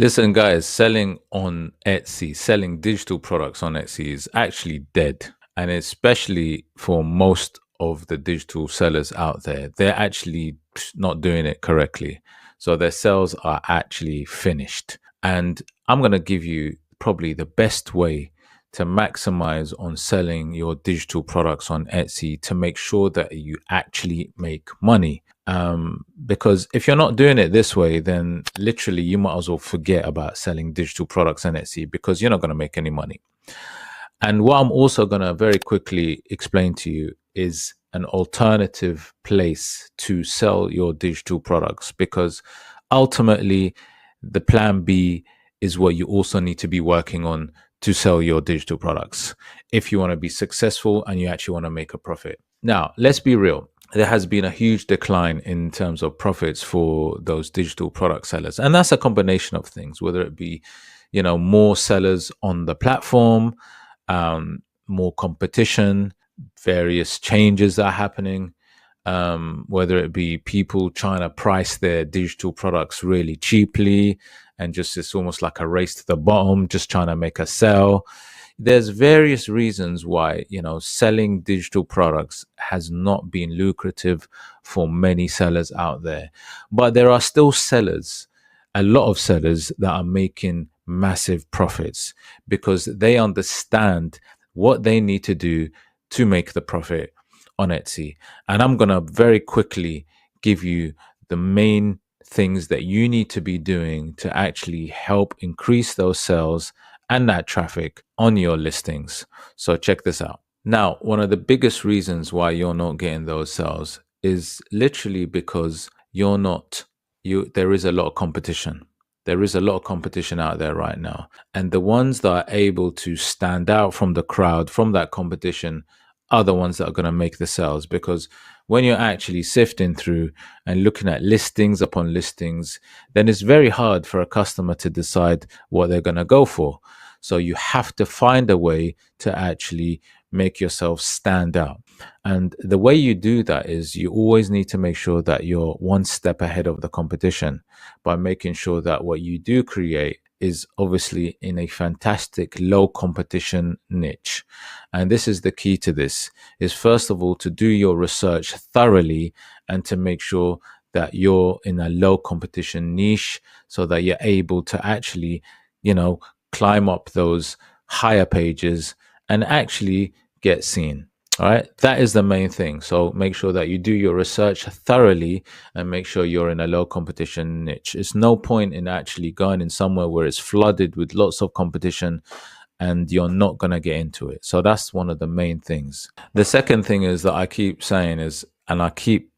Listen, guys, selling on Etsy, selling digital products on Etsy is actually dead. And especially for most of the digital sellers out there, they're actually not doing it correctly. So their sales are actually finished. And I'm going to give you probably the best way to maximize on selling your digital products on Etsy to make sure that you actually make money. Because if you're not doing it this way, then literally you might as well forget about selling digital products on Etsy because you're not going to make any money. And what I'm also going to very quickly explain to you is an alternative place to sell your digital products, because ultimately the plan B is what you also need to be working on to sell your digital products if you want to be successful and you actually want to make a profit. Now, let's be real. There has been a huge decline in terms of profits for those digital product sellers. And that's a combination of things, whether it be, more sellers on the platform, more competition, various changes that are happening, whether it be people trying to price their digital products really cheaply and just it's almost like a race to the bottom, just trying to make a sell. There's various reasons why, selling digital products has not been lucrative for many sellers out there. But there are still sellers, a lot of sellers that are making massive profits because they understand what they need to do to make the profit on Etsy. And I'm going to very quickly give you the main things that you need to be doing to actually help increase those sales and that traffic on your listings. So check this out. Now, one of the biggest reasons why you're not getting those sales is literally because there is a lot of competition. There is a lot of competition out there right now. And the ones that are able to stand out from the crowd, from that competition, are the ones that are going to make the sales. Because when you're actually sifting through and looking at listings upon listings, then it's very hard for a customer to decide what they're going to go for. So you have to find a way to actually make yourself stand out. And the way you do that is you always need to make sure that you're one step ahead of the competition by making sure that what you do create is obviously in a fantastic low competition niche. And this is the key to this, is first of all to do your research thoroughly and to make sure that you're in a low competition niche so that you're able to actually, climb up those higher pages and actually get seen. All right. That is the main thing. So make sure that you do your research thoroughly and make sure you're in a low competition niche. It's no point in actually going in somewhere where it's flooded with lots of competition and you're not going to get into it. So that's one of the main things. The second thing is that I keep saying is, and I keep,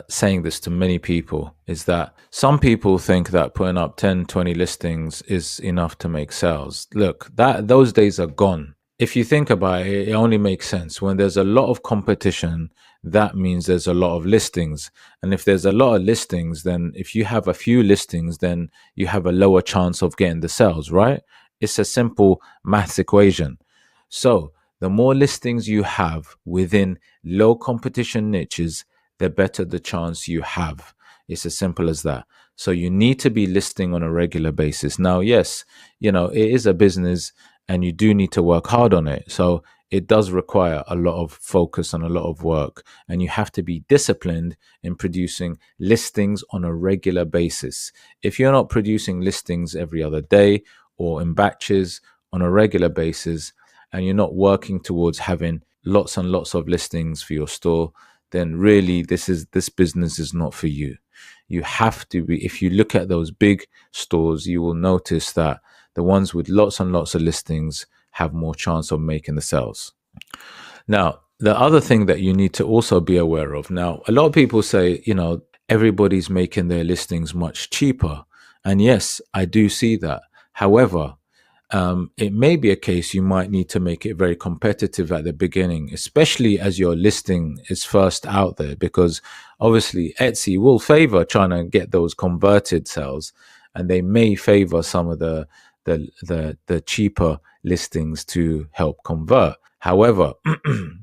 saying this to many people, is that some people think that putting up 10, 20 listings is enough to make sales. Look, those days are gone. If you think about it, it only makes sense. When there's a lot of competition, that means there's a lot of listings. And if there's a lot of listings, then if you have a few listings, then you have a lower chance of getting the sales, right? It's a simple maths equation. So the more listings you have within low competition niches, the better the chance you have. It's as simple as that. So you need to be listing on a regular basis. Now, yes, it is a business and you do need to work hard on it. So it does require a lot of focus and a lot of work. And you have to be disciplined in producing listings on a regular basis. If you're not producing listings every other day or in batches on a regular basis, and you're not working towards having lots and lots of listings for your store, then really this business is not for you. You have to be, if you look at those big stores, you will notice that the ones with lots and lots of listings have more chance of making the sales. Now, the other thing that you need to also be aware of, now, a lot of people say, everybody's making their listings much cheaper. And yes, I do see that. However, it may be a case you might need to make it very competitive at the beginning, especially as your listing is first out there, because obviously Etsy will favor trying to get those converted sales, and they may favor some of the cheaper listings to help convert. However,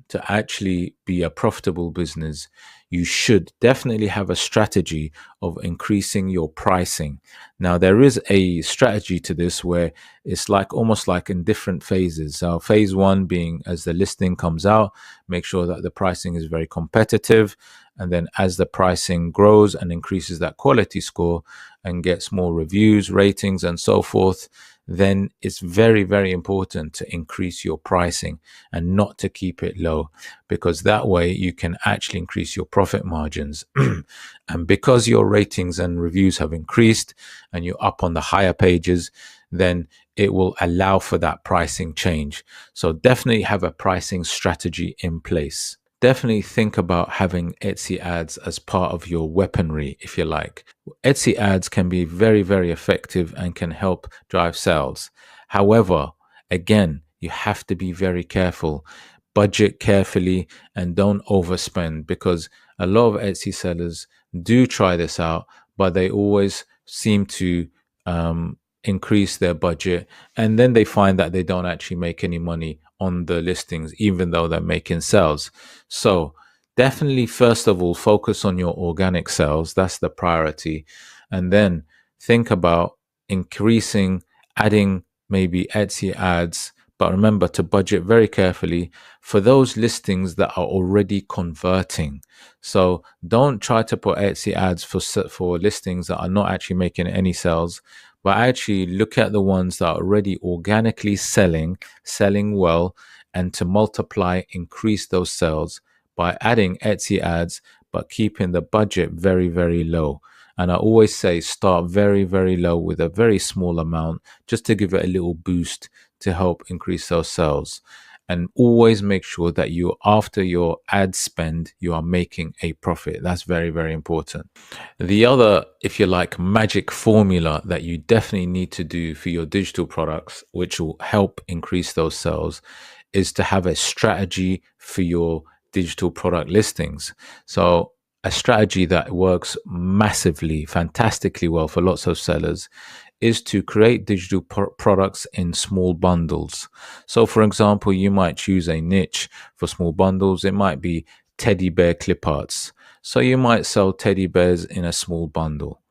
to actually be a profitable business, you should definitely have a strategy of increasing your pricing. Now, there is a strategy to this where it's like almost like in different phases. So, phase one being as the listing comes out, make sure that the pricing is very competitive. And then as the pricing grows and increases that quality score and gets more reviews, ratings, and so forth, then it's very, very important to increase your pricing and not to keep it low, because that way you can actually increase your profit margins. And because your ratings and reviews have increased and you're up on the higher pages, then it will allow for that pricing change. So definitely have a pricing strategy in place. Definitely think about having Etsy ads as part of your weaponry, if you like. Etsy ads can be very, very effective and can help drive sales. However, again, you have to be very careful. Budget carefully and don't overspend, because a lot of Etsy sellers do try this out, but they always seem to increase their budget, and then they find that they don't actually make any money on the listings, even though they're making sales. So definitely, first of all, focus on your organic sales. That's the priority. And then think about increasing, adding maybe Etsy ads, but remember to budget very carefully for those listings that are already converting. So don't try to put Etsy ads for listings that are not actually making any sales, but actually look at the ones that are already organically selling well, and to multiply, increase those sales by adding Etsy ads, but keeping the budget very, very low. And I always say start very, very low with a very small amount, just to give it a little boost to help increase those sales. And always make sure that you, after your ad spend, you are making a profit. That's very, very important. The other, if you like, magic formula that you definitely need to do for your digital products, which will help increase those sales, is to have a strategy for your digital product listings. So a strategy that works massively, fantastically well for lots of sellers is to create digital products in small bundles. So, for example, you might choose a niche for small bundles. It might be teddy bear clip arts. So you might sell teddy bears in a small bundle.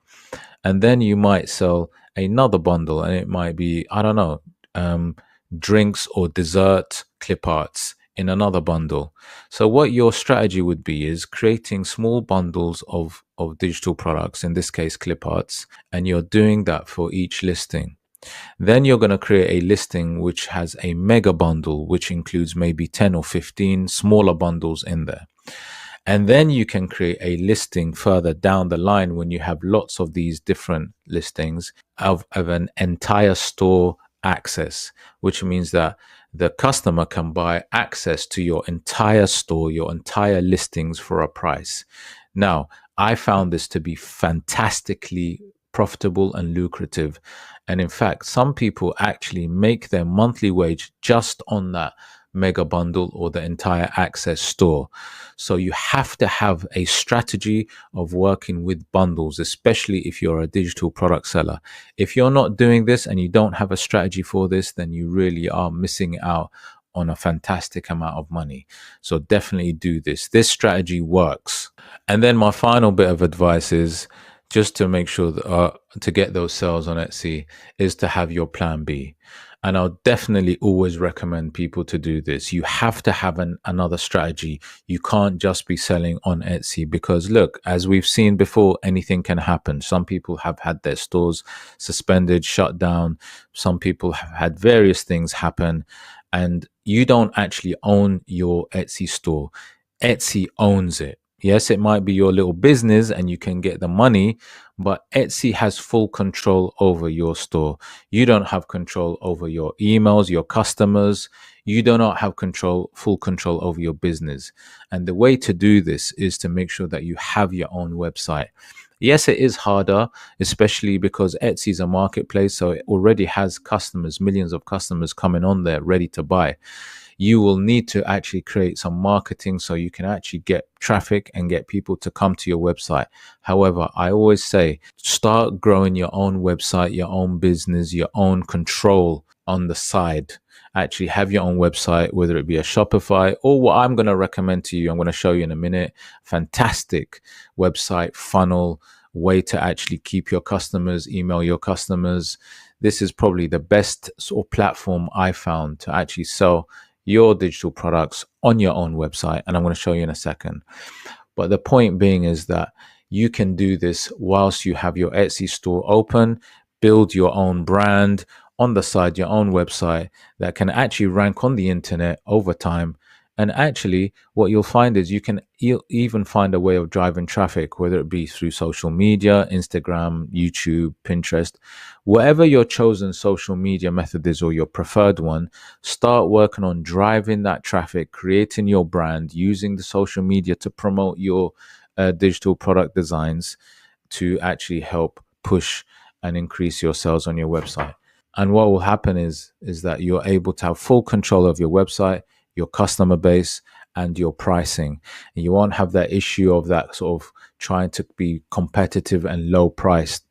And then you might sell another bundle, and it might be, I don't know, drinks or dessert clip arts in another bundle. So what your strategy would be is creating small bundles of digital products, in this case clip arts, and you're doing that for each listing. Then you're going to create a listing which has a mega bundle, which includes maybe 10 or 15 smaller bundles in there. And then you can create a listing further down the line when you have lots of these different listings of an entire store access, which means that the customer can buy access to your entire store, your entire listings for a price. Now, I found this to be fantastically profitable and lucrative. And in fact, some people actually make their monthly wage just on that mega bundle or the entire access store. So you have to have a strategy of working with bundles, especially if you're a digital product seller. If you're not doing this and you don't have a strategy for this, then you really are missing out on a fantastic amount of money. So definitely do this. This strategy works. And then my final bit of advice is just to make sure that to get those sales on Etsy is to have your plan B. And I'll definitely always recommend people to do this. You have to have another strategy. You can't just be selling on Etsy, because look, as we've seen before, anything can happen. Some people have had their stores suspended, shut down. Some people have had various things happen, and you don't actually own your Etsy store. Etsy owns it. Yes, it might be your little business and you can get the money, but Etsy has full control over your store. You don't have control over your emails, your customers. You do not have full control over your business. And the way to do this is to make sure that you have your own website. Yes, it is harder, especially because Etsy is a marketplace, so it already has customers, millions of customers coming on there ready to buy. You will need to actually create some marketing so you can actually get traffic and get people to come to your website. However, I always say start growing your own website, your own business, your own control on the side. actually have your own website, whether it be a Shopify or what I'm going to recommend to you. I'm going to show you in a minute. Fantastic website funnel, way to actually keep your customers, email your customers. This is probably the best sort of platform I found to actually sell your digital products on your own website. And I'm going to show you in a second. But the point being is that you can do this whilst you have your Etsy store open, build your own brand on the side, your own website that can actually rank on the internet over time. And actually, what you'll find is you'll even find a way of driving traffic, whether it be through social media, Instagram, YouTube, Pinterest, whatever your chosen social media method is or your preferred one. Start working on driving that traffic, creating your brand, using the social media to promote your digital product designs to actually help push and increase your sales on your website. And what will happen is that you're able to have full control of your website, your customer base, and your pricing. And you won't have that issue of that sort of trying to be competitive and low priced.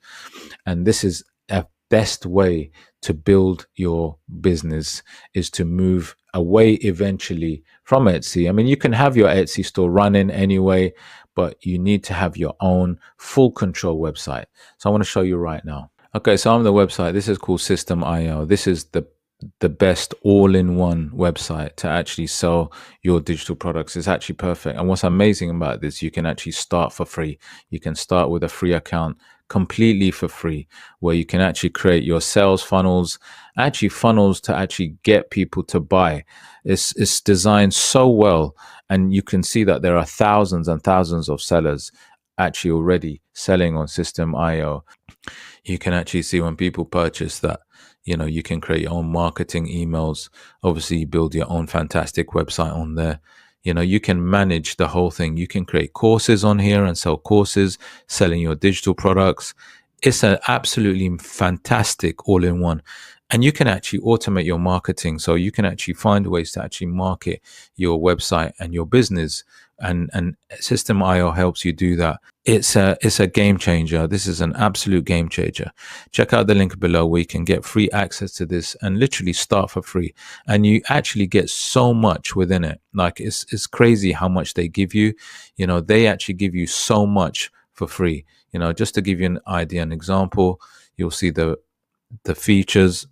And this is a best way to build your business, is to move away eventually from Etsy. I mean, you can have your Etsy store running anyway, but you need to have your own full control website. So I want to show you right now. Okay, so on the website, this is called System.io. This is the best all-in-one website to actually sell your digital products. It's actually perfect. And what's amazing about this, you can actually start for free. You can start with a free account completely for free, where you can actually create your sales funnels, actually funnels to actually get people to buy. It's designed so well, and you can see that there are thousands and thousands of sellers actually already selling on System.io. You can actually see when people purchase that, you can create your own marketing emails. Obviously, you build your own fantastic website on there. You can manage the whole thing. You can create courses on here and sell courses, selling your digital products. It's an absolutely fantastic all-in-one. And you can actually automate your marketing. So you can actually find ways to actually market your website and your business. And System.io helps you do that. It's a game changer. This is an absolute game changer. Check out the link below where you can get free access to this and literally start for free. And you actually get so much within it. Like it's crazy how much they give you. They actually give you so much for free. Just to give you an idea, an example, you'll see the features.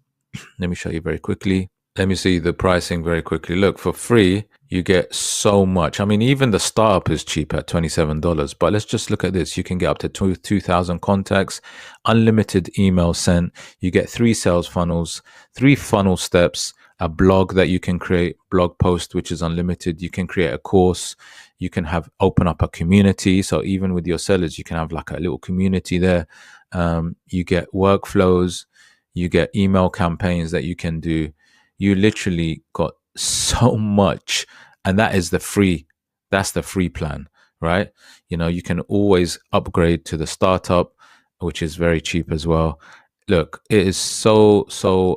Let me show you very quickly. Let me see the pricing very quickly. Look, for free, you get so much. I mean, even the startup is cheap at $27. But let's just look at this. You can get up to 2,000 contacts, unlimited email sent. You get 3 sales funnels, 3 funnel steps, a blog that you can create, blog post, which is unlimited. You can create a course. You can open up a community. So even with your sellers, you can have like a little community there. You get workflows. You get email campaigns that you can do. You literally got so much, and that's the free plan, right? You can always upgrade to the startup, which is very cheap as well. Look, it is so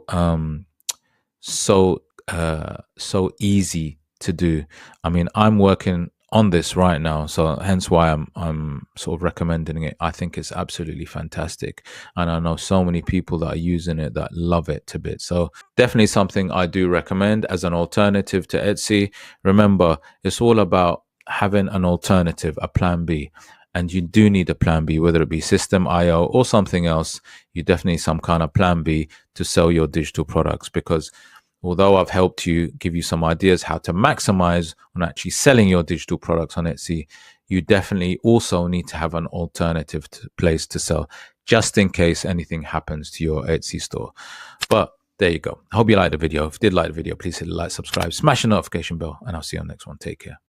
easy to do. I mean, I'm working on this right now, so hence why I'm sort of recommending it. I think it's absolutely fantastic, and I know so many people that are using it that love it to bits. So definitely something I do recommend as an alternative to Etsy. Remember, it's all about having an alternative, a plan B. And you do need a plan B, whether it be System.io or something else. You definitely need some kind of plan B to sell your digital products, because although I've helped you, give you some ideas how to maximize on actually selling your digital products on Etsy, you definitely also need to have an alternative place to sell, just in case anything happens to your Etsy store. But there you go. I hope you liked the video. If you did like the video, please hit the like, subscribe, smash the notification bell, and I'll see you on the next one. Take care.